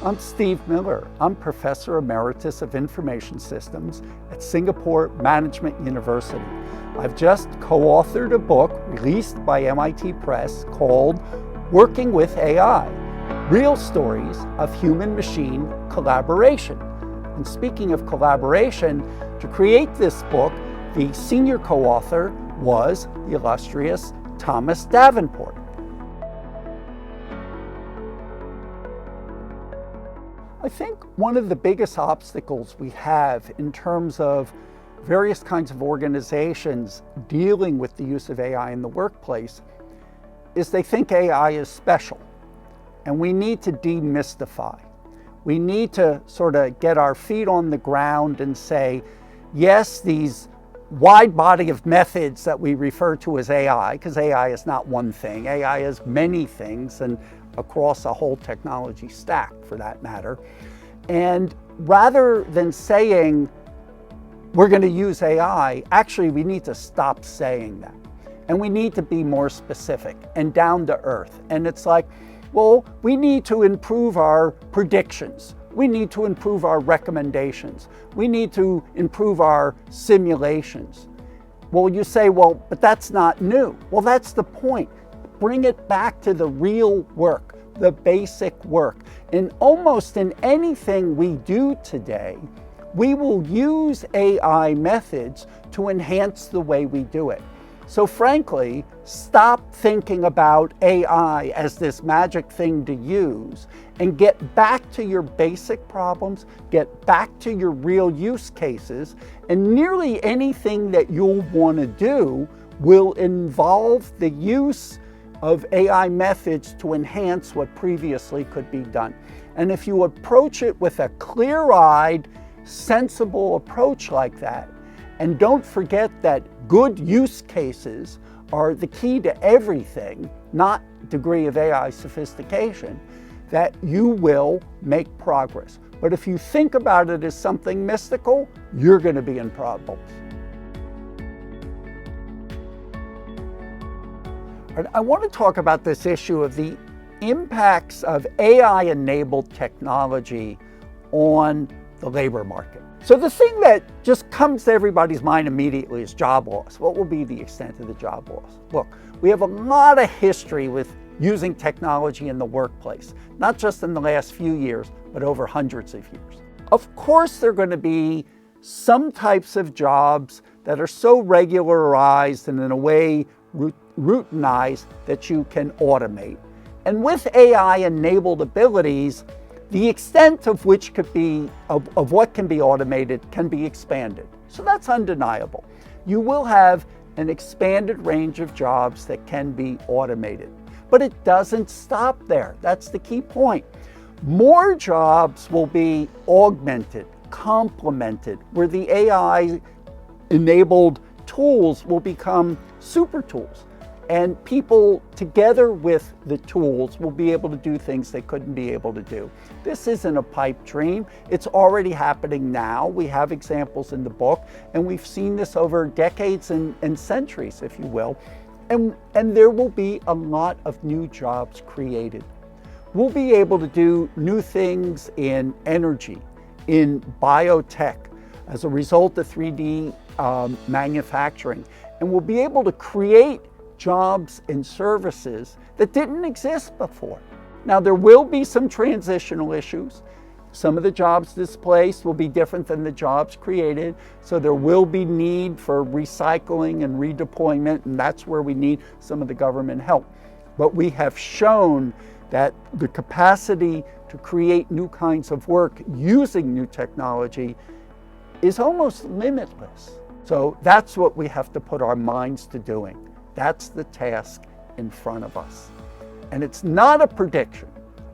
I'm Steve Miller. I'm Professor Emeritus of Information Systems at Singapore Management University. I've just co-authored a book released by MIT Press called Working with AI, Real Stories of Human-Machine Collaboration. And speaking of collaboration, to create this book, the senior co-author was the illustrious Thomas Davenport. I think one of the biggest obstacles we have in terms of various kinds of organizations dealing with the use of AI in the workplace is they think AI is special. And we need to demystify. We need to sort of get our feet on the ground and say, yes, these wide body of methods that we refer to as AI, because AI is not one thing, AI is many things and across a whole technology stack for that matter. And rather than saying we're going to use AI, actually we need to stop saying that. And we need to be more specific and down to earth. And it's like, well, we need to improve our predictions. We need to improve our recommendations. We need to improve our simulations. Well, you say, well, but that's not new. Well, that's the point. Bring it back to the real work, the basic work. And almost in anything we do today, we will use AI methods to enhance the way we do it. So frankly, stop thinking about AI as this magic thing to use and get back to your basic problems, get back to your real use cases, and nearly anything that you'll want to do will involve the use of AI methods to enhance what previously could be done. And if you approach it with a clear-eyed, sensible approach like that, and don't forget that good use cases are the key to everything, not degree of AI sophistication, that you will make progress. But if you think about it as something mystical, you're going to be in problems. I want to talk about this issue of the impacts of AI-enabled technology on the labor market. So the thing that just comes to everybody's mind immediately is job loss. What will be the extent of the job loss? Look, we have a lot of history with using technology in the workplace, not just in the last few years, but over hundreds of years. Of course, there are going to be some types of jobs that are so regularized and in a way routinized that you can automate. And with AI-enabled abilities, the extent of which could be, of what can be automated can be expanded. So that's undeniable. You will have an expanded range of jobs that can be automated. But it doesn't stop there. That's the key point. More jobs will be augmented, complemented, where the AI-enabled tools will become super tools. And people, together with the tools, will be able to do things they couldn't be able to do. This isn't a pipe dream. It's already happening now. We have examples in the book, and we've seen this over decades and centuries, if you will. And there will be a lot of new jobs created. We'll be able to do new things in energy, in biotech, as a result of 3D manufacturing. And we'll be able to create jobs and services that didn't exist before. Now, there will be some transitional issues. Some of the jobs displaced will be different than the jobs created, so there will be need for recycling and redeployment, and that's where we need some of the government help. But we have shown that the capacity to create new kinds of work using new technology is almost limitless. So that's what we have to put our minds to doing. That's the task in front of us. And it's not a prediction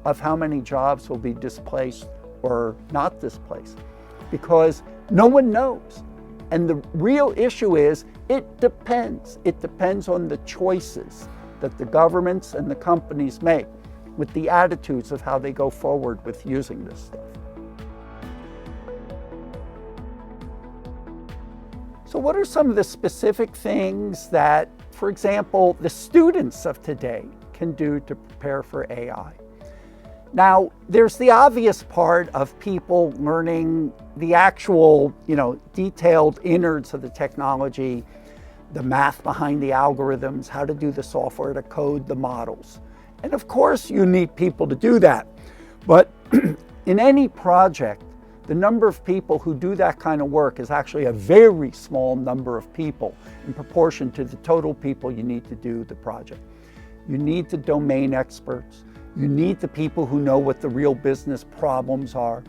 of how many jobs will be displaced or not displaced, because no one knows. And the real issue is, it depends. It depends on the choices that the governments and the companies make with the attitudes of how they go forward with using this stuff. So what are some of the specific things that, for example, the students of today can do to prepare for AI? Now, there's the obvious part of people learning the actual, detailed innards of the technology, the math behind the algorithms, how to do the software to code the models. And of course, you need people to do that. But in any project, the number of people who do that kind of work is actually a very small number of people in proportion to the total people you need to do the project. You need the domain experts. You need the people who know what the real business problems are.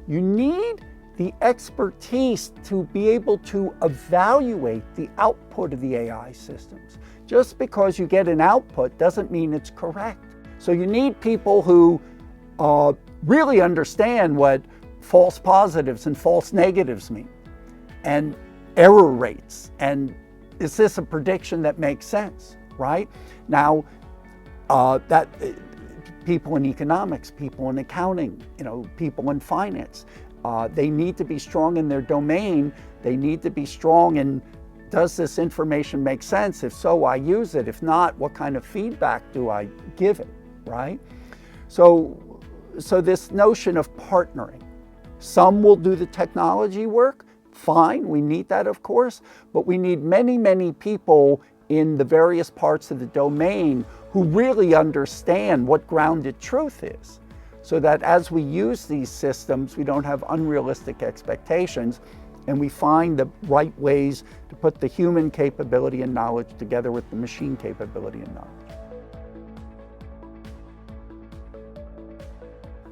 You need the expertise to be able to evaluate the output of the AI systems. Just because you get an output doesn't mean it's correct. So you need people who really understand what false positives and false negatives mean, and error rates, and is this a prediction that makes sense, right? Now, that people in economics, people in accounting, people in finance, they need to be strong in their domain. They need to be strong in, does this information make sense? If so, I use it. If not, what kind of feedback do I give it, right? So this notion of partnering, some will do the technology work, fine, we need that of course, but we need many, many people in the various parts of the domain who really understand what grounded truth is, so that as we use these systems, we don't have unrealistic expectations, and we find the right ways to put the human capability and knowledge together with the machine capability and knowledge.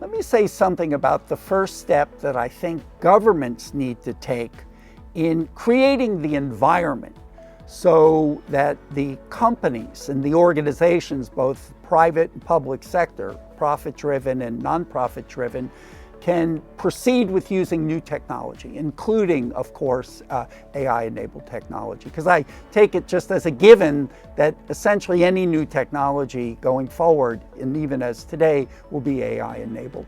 Let me say something about the first step that I think governments need to take in creating the environment so that the companies and the organizations, both private and public sector, profit-driven and non-profit-driven, can proceed with using new technology, including, of course, AI-enabled technology. Because I take it just as a given that essentially any new technology going forward, and even as today, will be AI-enabled.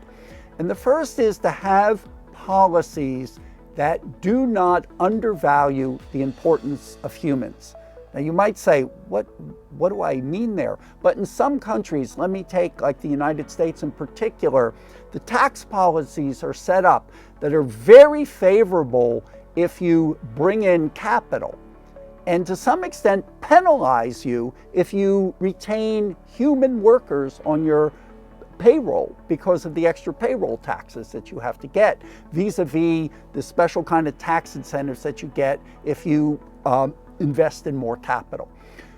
And the first is to have policies that do not undervalue the importance of humans. Now you might say, what do I mean there? But in some countries, let me take like the United States in particular, the tax policies are set up that are very favorable if you bring in capital, and to some extent penalize you if you retain human workers on your payroll because of the extra payroll taxes that you have to get, vis-a-vis the special kind of tax incentives that you get if you invest in more capital.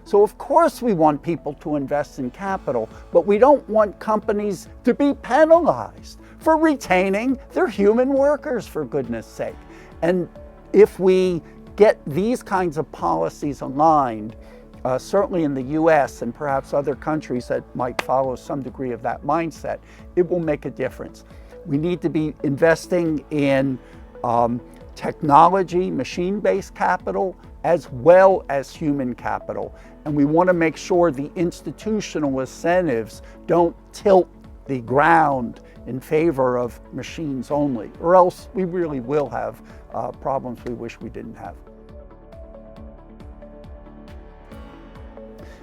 So of course we want people to invest in capital, but we don't want companies to be penalized for retaining their human workers, for goodness sake. And if we get these kinds of policies aligned, certainly in the US and perhaps other countries that might follow some degree of that mindset, it will make a difference. We need to be investing in technology, machine-based capital, as well as human capital. And we want to make sure the institutional incentives don't tilt the ground in favor of machines only, or else we really will have problems we wish we didn't have.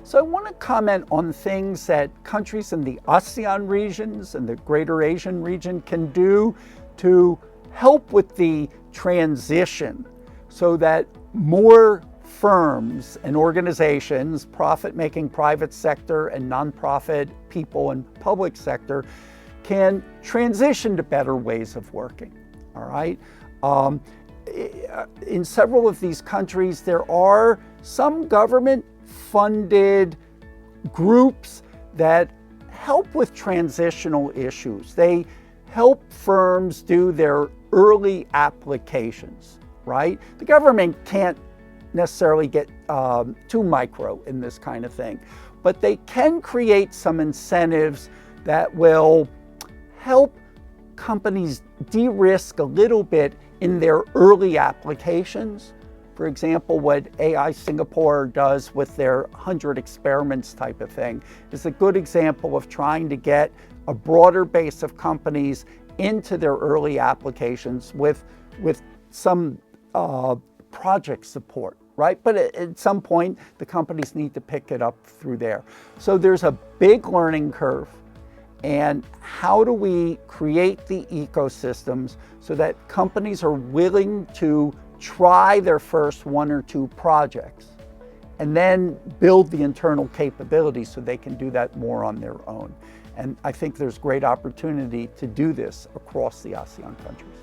So I want to comment on things that countries in the ASEAN regions and the Greater Asian region can do to help with the transition so that more firms and organizations, profit-making private sector and nonprofit people and public sector, can transition to better ways of working, all right? In several of these countries, there are some government-funded groups that help with transitional issues. They help firms do their early applications, right? The government can't necessarily get too micro in this kind of thing, but they can create some incentives that will help companies de-risk a little bit in their early applications. For example, what AI Singapore does with their 100 experiments type of thing is a good example of trying to get a broader base of companies into their early applications with some project support, right? But at some point, the companies need to pick it up through there. So there's a big learning curve. And how do we create the ecosystems so that companies are willing to try their first 1 or 2 projects and then build the internal capabilities so they can do that more on their own. And I think there's great opportunity to do this across the ASEAN countries.